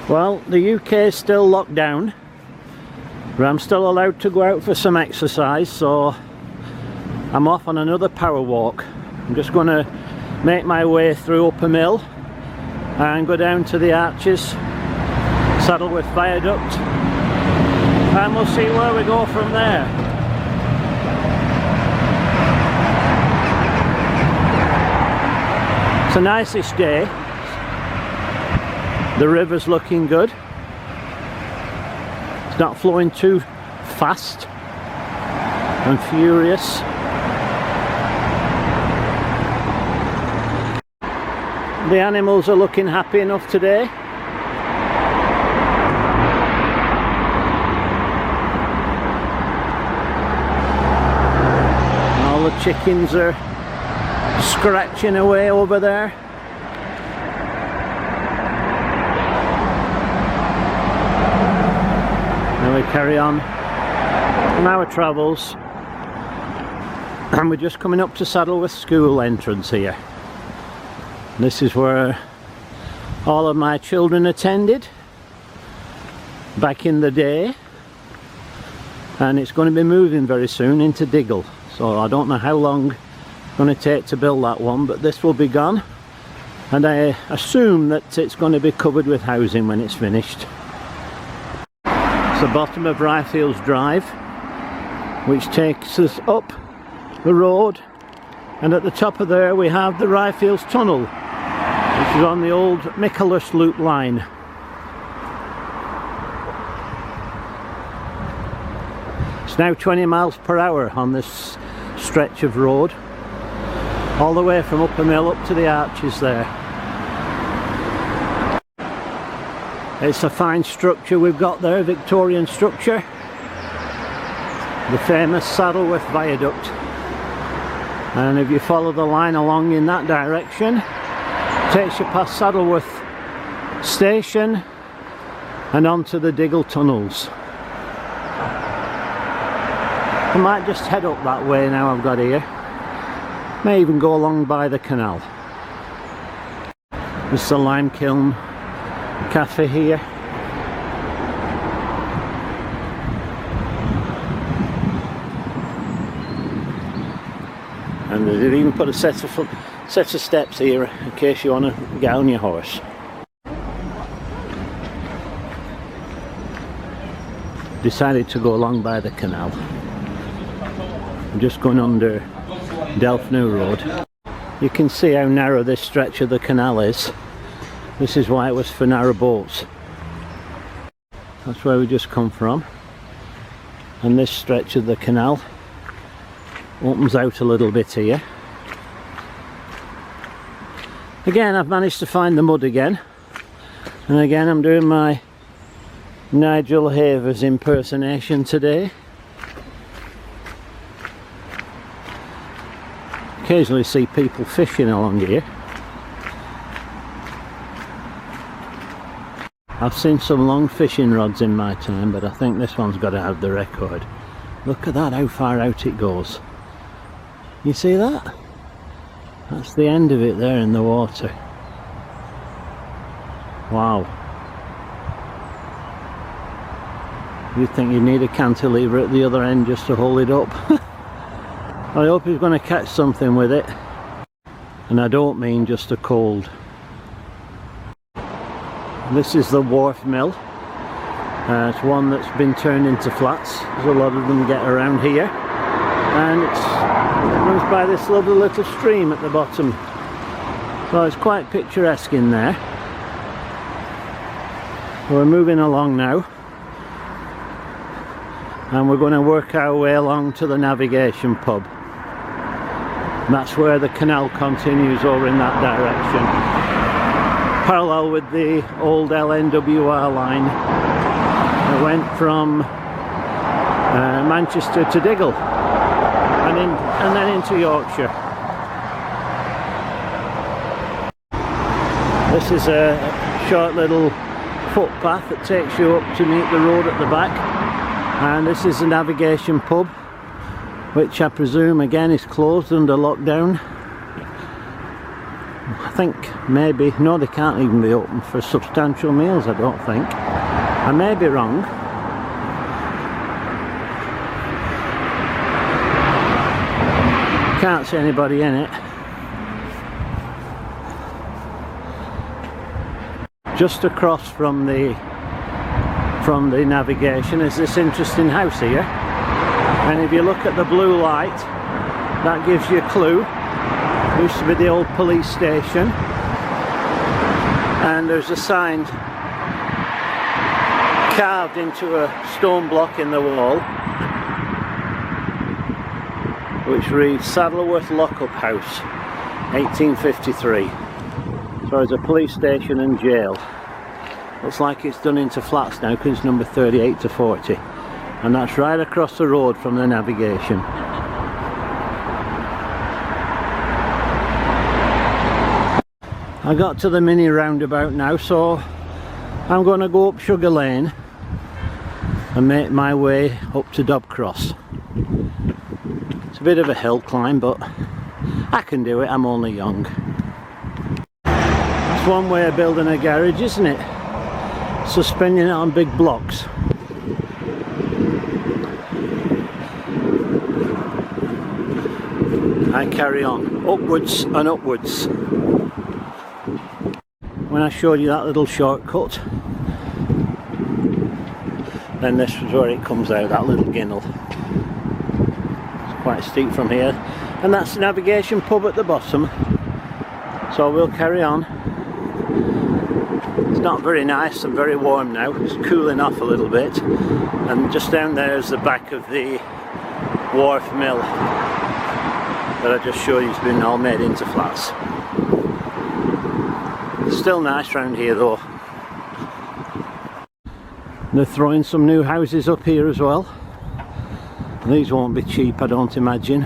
Well, the UK is still locked down, but I'm still allowed to go out for some exercise, so I'm off on another power walk. I'm just going to make my way through Upper Mill and go down to the Arches, Saddleworth Viaduct, and we'll see where we go from there. It's a nice-ish day. The river's looking good. It's not flowing too fast and furious. The animals are looking happy enough today. All the chickens are scratching away over there. Now we carry on our travels, and we're just coming up to Saddleworth School entrance here. This is where all of my children attended back in the day, and it's going to be moving very soon into Diggle, so I don't know how long it's going to take to build that one, but this will be gone, and I assume that it's going to be covered with housing when it's finished. It's the bottom of Ryfields Drive, which takes us up the road, and at the top of there we have the Ryfields Tunnel, which is on the old Michaelis Loop line. It's now 20 miles per hour on this stretch of road, all the way from Upper Mill up to the Arches there. It's a fine structure we've got there, Victorian structure. The famous Saddleworth Viaduct. And if you follow the line along in that direction, it takes you past Saddleworth Station and onto the Diggle tunnels. I might just head up that way now I've got here. May even go along by the canal. This is the Lime Kiln Cafe here. And they've even put a set of steps here in case you want to get on your horse. Decided to go along by the canal. I'm just going under Delfnew Road. You can see how narrow this stretch of the canal is. This is why it was for narrow boats. That's where we just come from. And this stretch of the canal opens out a little bit here. Again, I've managed to find the mud again. And again, I'm doing my Nigel Havers impersonation today. Occasionally see people fishing along here. I've seen some long fishing rods in my time, but I think this one's got to have the record. Look at that, how far out it goes. You see that? That's the end of it there in the water. Wow. You'd think you'd need a cantilever at the other end just to hold it up. I hope he's going to catch something with it. And I don't mean just a cold. This is the Wharf Mill. It's one that's been turned into flats. There's a lot of them get around here. And it runs by this lovely little stream at the bottom. So it's quite picturesque in there. We're moving along now. And we're going to work our way along to the Navigation Pub. And that's where the canal continues over in that direction. Parallel with the old LNWR line that went from Manchester to Diggle and then into Yorkshire. This is a short little footpath that takes you up to meet the road at the back, and this is the Navigation Pub, which I presume again is closed under lockdown. I think maybe, no, they can't even be open for substantial meals, I don't think. I may be wrong. Can't see anybody in it. Just across from the navigation is this interesting house here, and if you look at the blue light, that gives you a clue. It used to be the old police station, and there's a sign carved into a stone block in the wall which reads Saddleworth Lockup House 1853. So there's a police station and jail. Looks like it's done into flats now because it's number 38 to 40, and that's right across the road from the navigation. I got to the mini roundabout now, so I'm going to go up Sugar Lane and make my way up to Dobcross. It's a bit of a hill climb, but I can do it, I'm only young. That's one way of building a garage, isn't it? Suspending it on big blocks. I carry on, upwards and upwards. When I showed you that little shortcut, then this was where it comes out, that little ginnel. It's quite steep from here, and that's the navigation pub at the bottom. So we'll carry on. It's not very nice and very warm now, it's cooling off a little bit, and just down there is the back of the wharf mill that I just showed you has been all made into flats. It's still nice round here though. They're throwing some new houses up here as well. These won't be cheap, I don't imagine.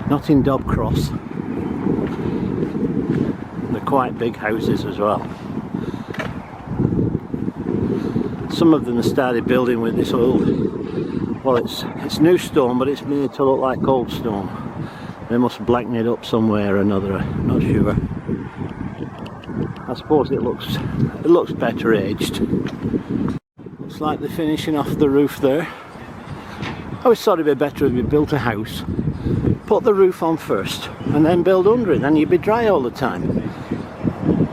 Not in Dobcross. They're quite big houses as well. Some of them have started building with this old, well, it's new stone, but it's made to look like old stone. They must blacken it up somewhere or another, I'm not sure. I suppose it looks better aged. Looks like they're finishing off the roof there. I always thought it'd be better if you built a house, put the roof on first and then build under it, then you'd be dry all the time.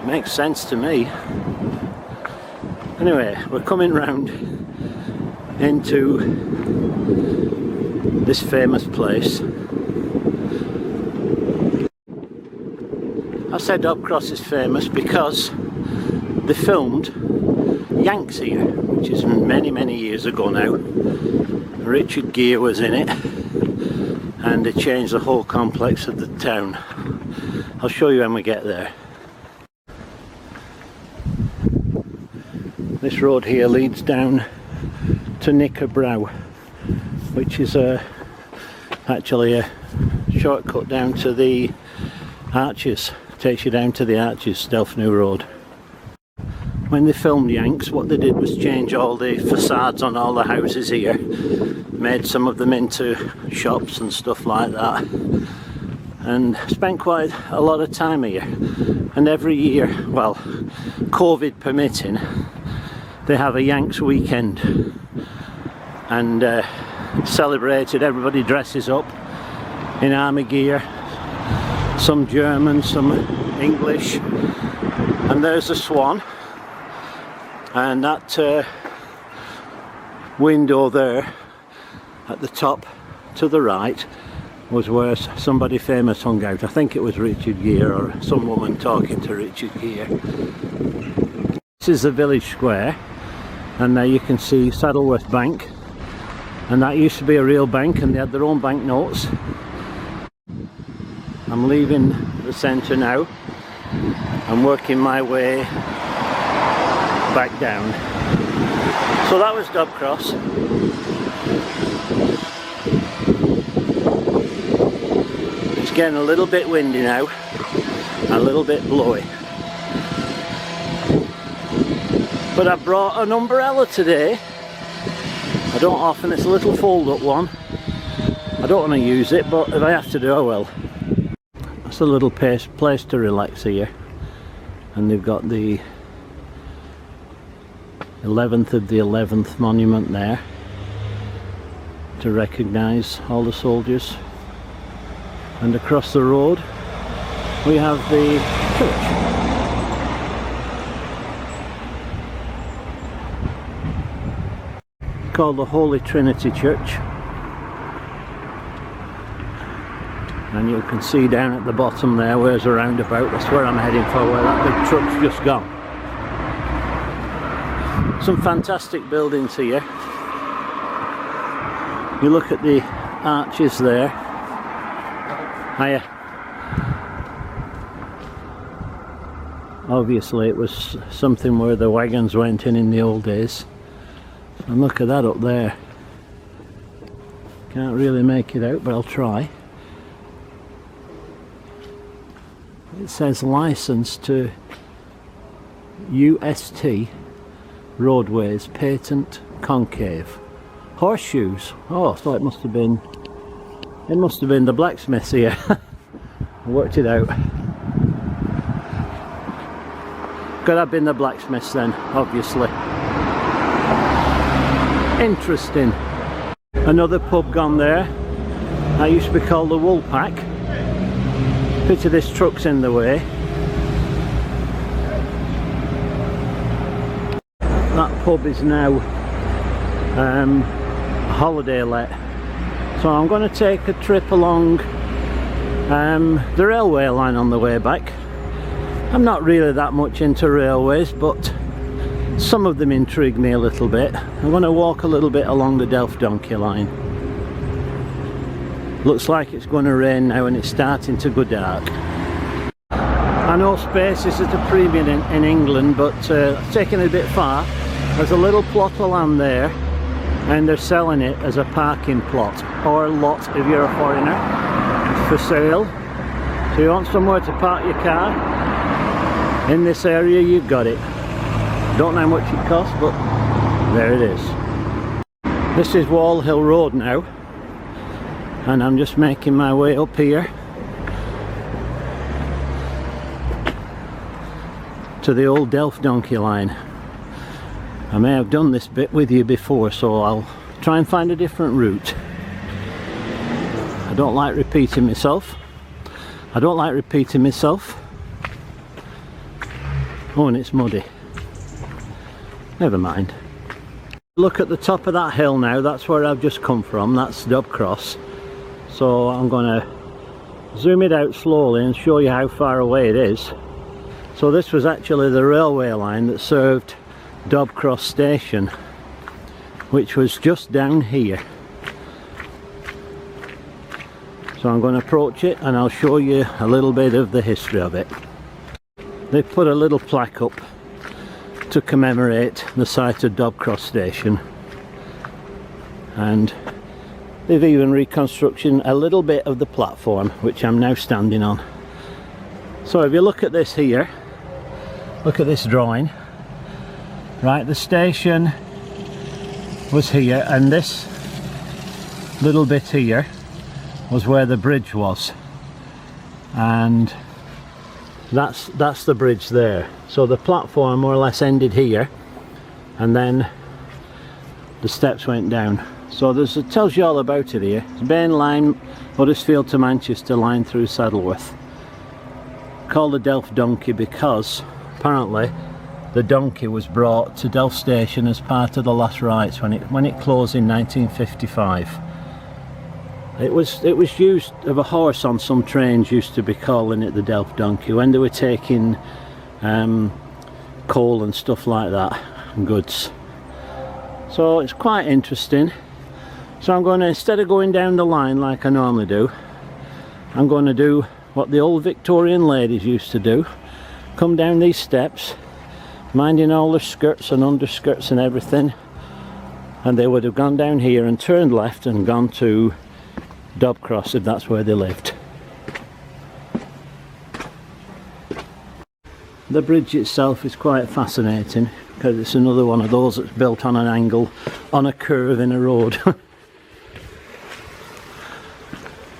Makes sense to me. Anyway, we're coming round into this famous place. I said Dobcross is famous because they filmed Yanks here, which is many years ago now. Richard Gere was in it, and they changed the whole complex of the town. I'll show you when we get there. This road here leads down to Knickerbrow, which is actually a shortcut down to the Arches. Takes you down to the Arches, Delph-New Road. When they filmed Yanks, what they did was change all the facades on all the houses here, made some of them into shops and stuff like that, and spent quite a lot of time here. And every year, well, COVID permitting, they have a Yanks weekend and celebrated. Everybody dresses up in army gear, some German, some English, and there's a swan, and that window there at the top to the right was where somebody famous hung out. I think it was Richard Gere or some woman talking to Richard Gere. This is the village square, and there you can see Saddleworth Bank, and that used to be a real bank and they had their own banknotes. I'm leaving the centre now. I'm working my way back down. So that was Dobcross. It's getting a little bit windy now, a little bit blowy. But I brought an umbrella today. I don't often, it's a little fold-up one. I don't want to use it, but if I have to do, I will. Just a little place to relax here. And they've got the 11th of the 11th monument there to recognise all the soldiers. And across the road we have the church. Called the Holy Trinity Church, and you can see down at the bottom there where's a roundabout. That's where I'm heading for, where that big truck's just gone. Some fantastic buildings here. You look at the arches there. Hiya. Obviously it was something where the wagons went in the old days. And look at that up there. Can't really make it out, but I'll try. It says license to UST roadways, patent concave. Horseshoes. Oh, so it must have been the blacksmiths here. I worked it out. Could have been the blacksmiths then, obviously. Interesting. Another pub gone there. That used to be called the Wool Pack. Pity this truck's in the way. That pub is now holiday let. So I'm going to take a trip along the railway line on the way back. I'm not really that much into railways, but some of them intrigue me a little bit. I'm going to walk a little bit along the Delft Donkey line. Looks like it's going to rain now and it's starting to go dark. I know space is at a premium in England, but taking it a bit far, there's a little plot of land there and they're selling it as a parking plot or lot if you're a foreigner. It's for sale. So you want somewhere to park your car in this area, you've got it. Don't know how much it costs, but there it is. This is Wall Hill Road now, and I'm just making my way up here to the old Delft Donkey line. I may have done this bit with you before, so I'll try and find a different route. I don't like repeating myself. Oh, and it's muddy. Never mind. Look at the top of that hill now. That's where I've just come from. That's Dobcross. So I'm going to zoom it out slowly and show you how far away it is. So this was actually the railway line that served Dobcross station, which was just down here. So I'm going to approach it and I'll show you a little bit of the history of it. They put a little plaque up to commemorate the site of Dobcross station, and they've even reconstructed a little bit of the platform which I'm now standing on. So if you look at this here, look at this drawing, right, the station was here and this little bit here was where the bridge was, and that's the bridge there. So the platform more or less ended here and then the steps went down. So it tells you all about it here. It's main line, Huddersfield to Manchester line through Saddleworth. Called the Delft Donkey because apparently the donkey was brought to Delft station as part of the last rites when it closed in 1955. It was used of a horse on some trains, used to be calling it the Delft Donkey when they were taking coal and stuff like that, and goods. So it's quite interesting. So I'm going to, instead of going down the line like I normally do, I'm going to do what the old Victorian ladies used to do. Come down these steps, minding all their skirts and underskirts and everything, and they would have gone down here and turned left and gone to Dobcross if that's where they lived. The bridge itself is quite fascinating because it's another one of those that's built on an angle, on a curve in a road.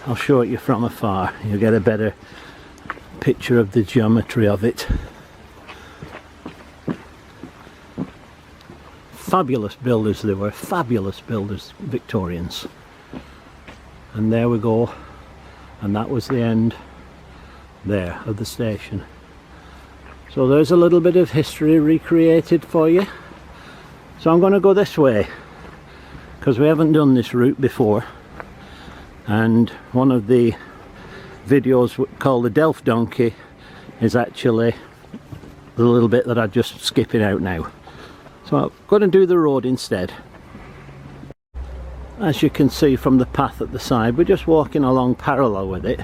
I'll show it you from afar, you'll get a better picture of the geometry of it. Fabulous builders they were, fabulous builders, Victorians. And there we go, and that was the end there of the station. So there's a little bit of history recreated for you. So I'm going to go this way because we haven't done this route before, and one of the videos called the Delft Donkey is actually the little bit that I'm just skipping out now. So I'm going to do the road instead. As you can see from the path at the side, we're just walking along parallel with it.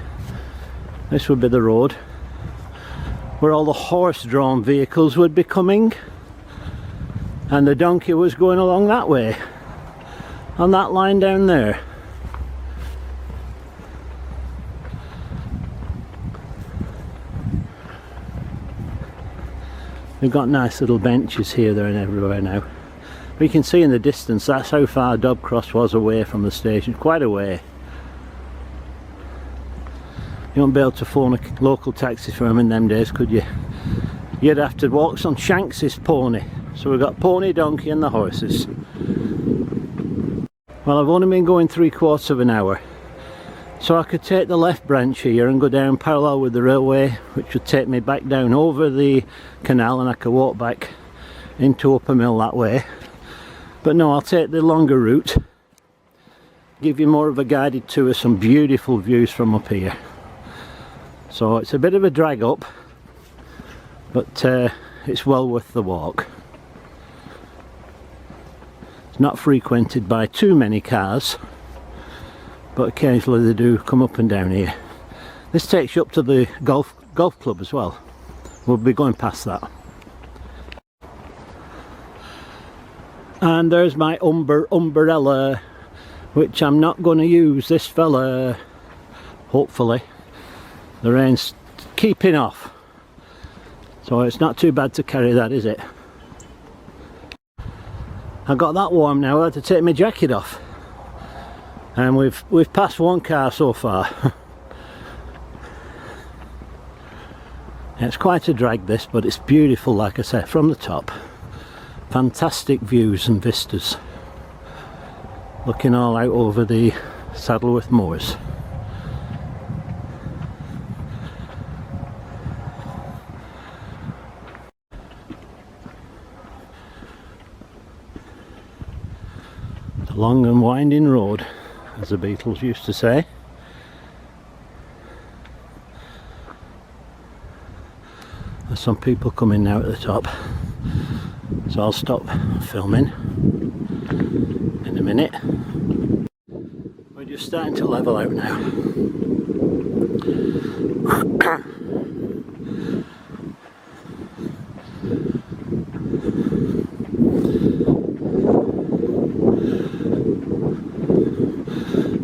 This would be the road where all the horse-drawn vehicles would be coming, and the donkey was going along that way, on that line down there. We've got nice little benches here, there and everywhere now. We can see in the distance that's how far Dobcross was away from the station, quite a way. You won't be able to phone a local taxi firm in them days, could you? You'd have to walk on Shanks's pony. So we've got pony, donkey and the horses. Well, I've only been going 3/4 of an hour. So I could take the left branch here and go down parallel with the railway, which would take me back down over the canal, and I could walk back into Upper Mill that way. But no, I'll take the longer route, give you more of a guided tour, some beautiful views from up here. So it's a bit of a drag up, but it's well worth the walk. It's not frequented by too many cars, but occasionally they do come up and down here. This takes you up to the golf club as well. We'll be going past that. And there's my umbrella, which I'm not going to use this fella, hopefully. The rain's keeping off, so it's not too bad to carry that, is it? I got that warm now, I had to take my jacket off. And we've passed one car so far. It's quite a drag this, but it's beautiful, like I said, from the top. Fantastic views and vistas. Looking all out over the Saddleworth moors. The long and winding road, as the Beatles used to say. There's some people coming now at the top, so I'll stop filming in a minute. We're just starting to level out now.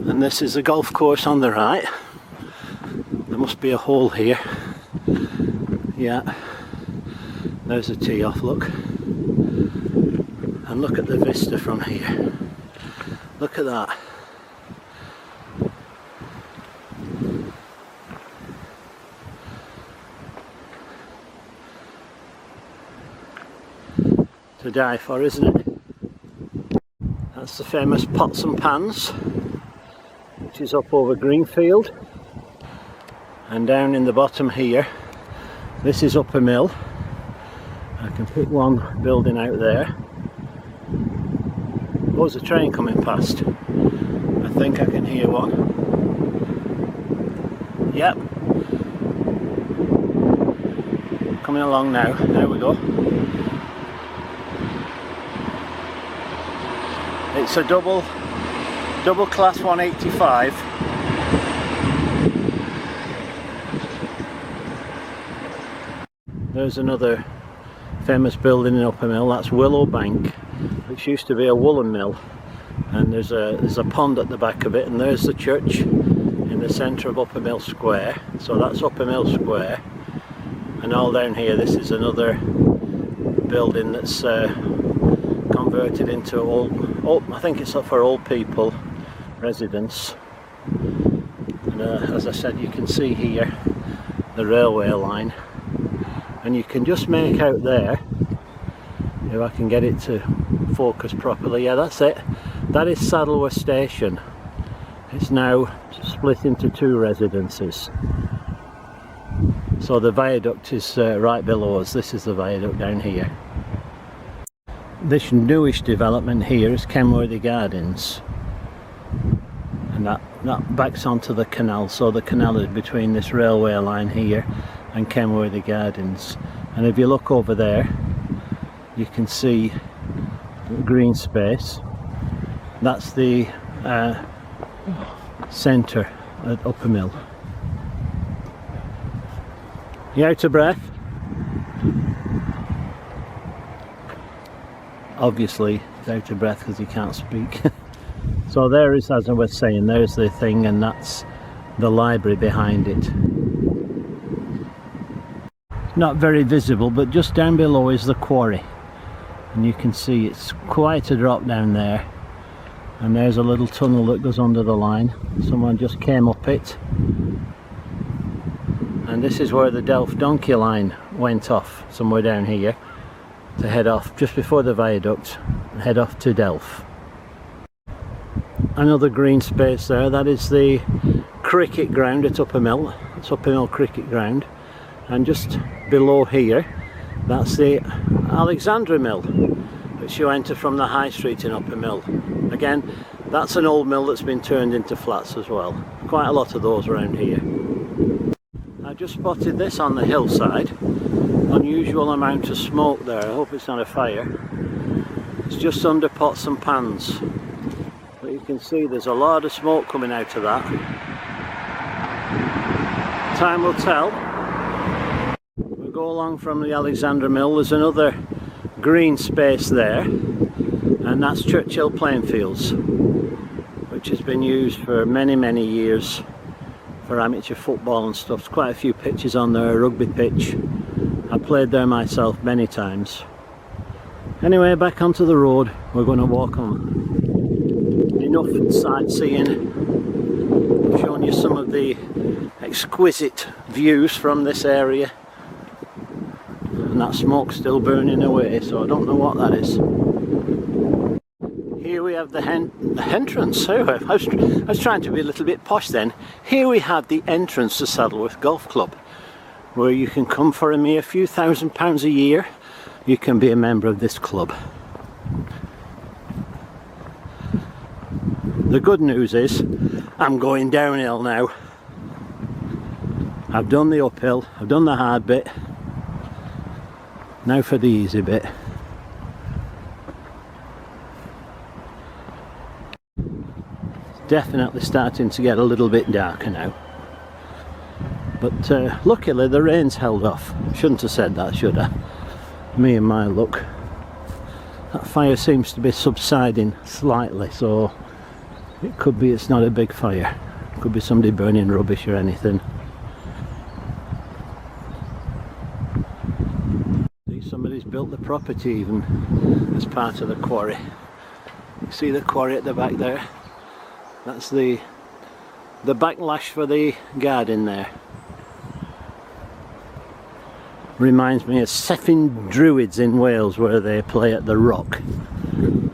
And this is a golf course on the right. There must be a hole here. Yeah, there's a tee off, look. And look at the vista from here. Look at that. To die for, isn't it? That's the famous Pots and Pans, which is up over Greenfield. And down in the bottom here, this is Upper Mill. I can pick one building out there. There's a train coming past. I think I can hear one. Yep. Coming along now. There we go. It's a double class 185. There's another famous building in Upper Mill. That's Willow Bank, which used to be a woolen mill. And there's a pond at the back of it, and there's the church in the centre of Upper Mill Square. So that's Upper Mill Square. And all down here, this is another building that's converted into old, I think it's up for old people residence. And as I said, you can see here the railway line, and you can just make out there, if I can get it to focus properly, yeah, that's it, that is Saddleworth station. It's now split into two residences. So the viaduct is right below us. This is the viaduct down here. This newish development here is Kenworthy Gardens, and that backs onto the canal, so the canal is between this railway line here and Kenworthy Gardens. And if you look over there, you can see green space. That's the centre at Upper Mill. You out of breath? Obviously he's out of breath because he can't speak. So there is, as I was saying, there's the thing, and that's the library behind it. Not very visible, but just down below is the quarry, and you can see it's quite a drop down there, and there's a little tunnel that goes under the line. Someone just came up it, and this is where the Delft donkey line went off, somewhere down here, to head off just before the viaduct and head off to Delft. Another green space there, that is the cricket ground at Upper Mill. It's Upper Mill Cricket Ground, and just below here, that's the Alexandria Mill, which you enter from the High Street in Upper Mill. Again, that's an old mill that's been turned into flats as well. Quite a lot of those around here. I just spotted this on the hillside. Unusual amount of smoke there. I hope it's not a fire. It's just under pots and pans. But you can see there's a lot of smoke coming out of that. Time will tell. We'll go along from the Alexandra Mill. There's another green space there, and that's Churchill playing fields, which has been used for many years for amateur football and stuff. There's quite a few pitches on there, a rugby pitch. I played there myself many times. Anyway, back onto the road. We're going to walk on. Enough sightseeing. I've shown you some of the exquisite views from this area, and that smoke's still burning away, so I don't know what that is. Here we have the entrance. Oh, I was trying to be a little bit posh then. Here we have the entrance to Saddleworth Golf Club, where you can come for a mere few £1,000s a year. You can be a member of this club. The good news is I'm going downhill now. I've done the uphill, I've done the hard bit. Now for the easy bit. It's definitely starting to get a little bit darker now. But luckily the rain's held off. Shouldn't have said that, should I? Me and my luck. That fire seems to be subsiding slightly, so it could be it's not a big fire. It could be somebody burning rubbish or anything. See, somebody's built the property even as part of the quarry. You see the quarry at the back there? That's the backlash for the garden there. Reminds me of Seffin Druids in Wales, where they play at the Rock.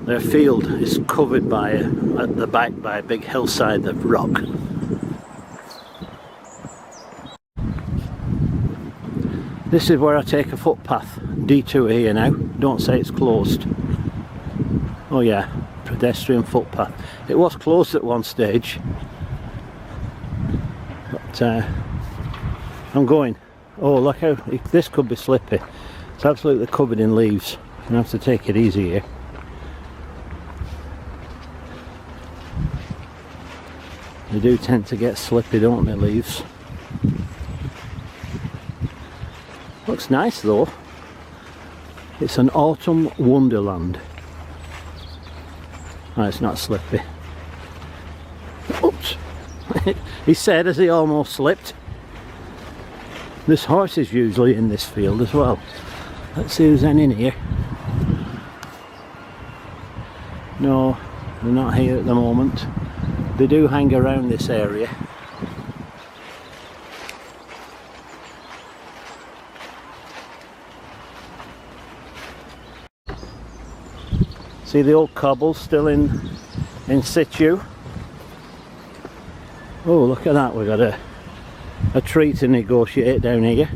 Their field is covered by, at the back, by a big hillside of rock. This is where I take a footpath detour here now. Don't say it's closed. Oh yeah, pedestrian footpath. It was closed at one stage, but I'm going. Oh, look how this could be slippy. It's absolutely covered in leaves. I'm gonna have to take it easy here. They do tend to get slippy, don't they, leaves? Looks nice though. It's an autumn wonderland. Oh, it's not slippy. Oops! He said as he almost slipped. There's horses usually in this field as well. Let's see who's any in here. No, they're not here at the moment. They do hang around this area. See the old cobble still in situ. Oh, look at that, we've got a tree to negotiate down here.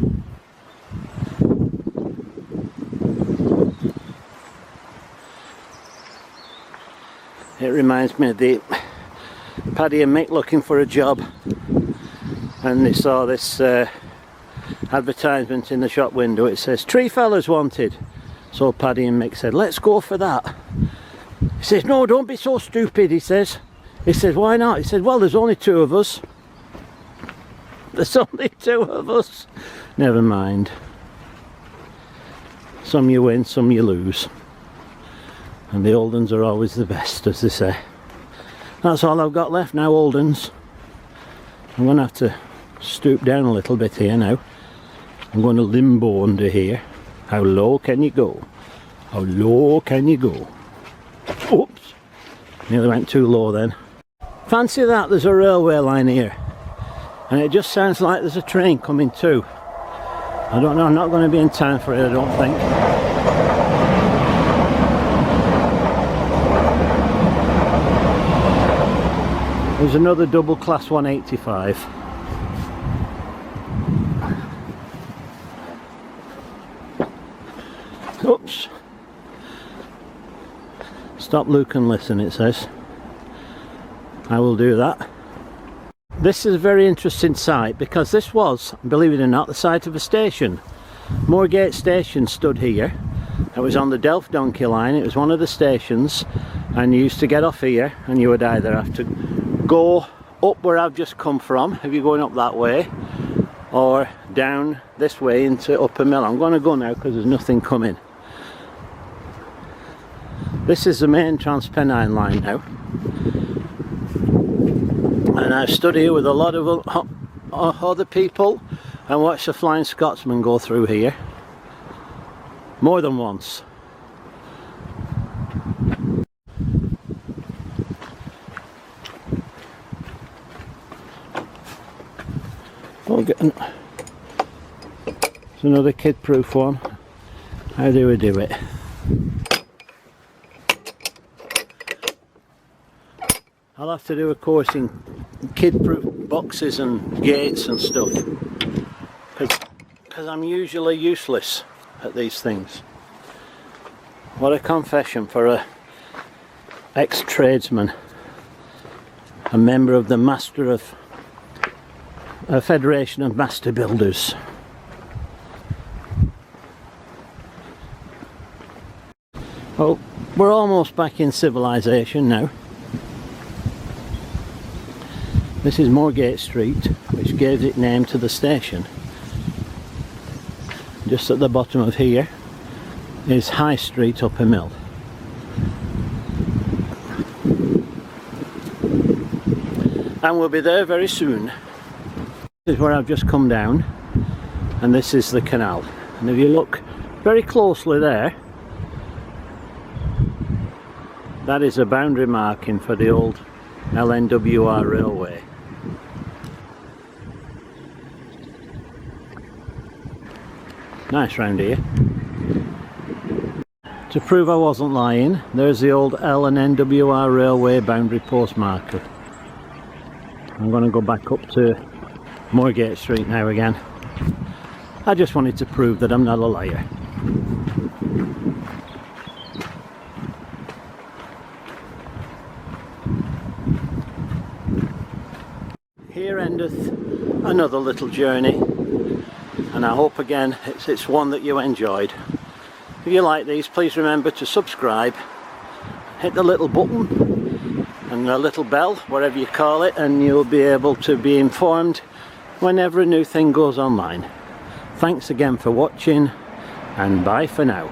It reminds me of the Paddy and Mick looking for a job, and they saw this advertisement in the shop window. It says tree fellas wanted, so Paddy and Mick said, let's go for that. He says, no, don't be so stupid, he says, why not? He said, well, there's only two of us. There's only two of us. Never mind. Some you win, some you lose. And the old uns are always the best, as they say. That's all I've got left now, old uns. I'm going to have to stoop down a little bit here now. I'm going to limbo under here. How low can you go? How low can you go? Oops! Nearly went too low then. Fancy that, there's a railway line here. And it just sounds like there's a train coming too. I don't know, I'm not going to be in time for it, I don't think. There's another double class 185. Oops. Stop, look and listen, it says. I will do that. This is a very interesting site because this was, believe it or not, the site of a station. Moorgate Station stood here. It was on the Delft Donkey line. It was one of the stations, and you used to get off here and you would either have to go up where I've just come from, if you're going up that way, or down this way into Upper Mill. I'm going to go now because there's nothing coming. This is the main Transpennine line now, and I've stood here with a lot of other people and watched the Flying Scotsman go through here more than once. It's another kid-proof one. How do we do it? I'll have to do a course in kid-proof boxes and gates and stuff, because I'm usually useless at these things. What a confession for a ex-tradesman, a member of the Master of a Federation of Master Builders. Well, we're almost back in civilization now. This is Moorgate Street, which gave its name to the station. Just at the bottom of here is High Street, Upper Mill. And we'll be there very soon. This is where I've just come down, and this is the canal. And if you look very closely there, that is a boundary marking for the old LNWR railway. Nice round here. To prove I wasn't lying, there's the old L and NWR railway boundary post marker. I'm going to go back up to Moorgate Street now again. I just wanted to prove that I'm not a liar. Here endeth another little journey, and I hope again it's one that you enjoyed. If you like these, please remember to subscribe, hit the little button and the little bell, whatever you call it, and you'll be able to be informed whenever a new thing goes online. Thanks again for watching, and bye for now.